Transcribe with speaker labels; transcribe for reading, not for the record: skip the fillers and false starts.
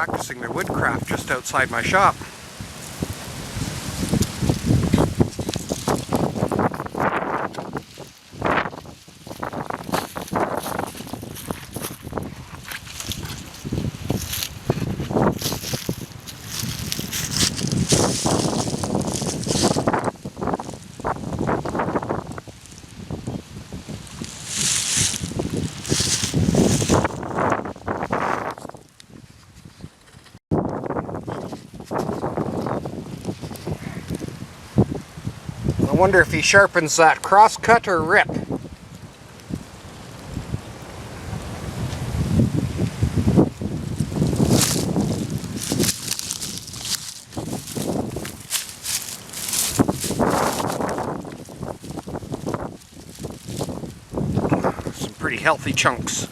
Speaker 1: practicing their woodcraft just outside my shop. I wonder if he sharpens that crosscut or rip. Some pretty healthy chunks.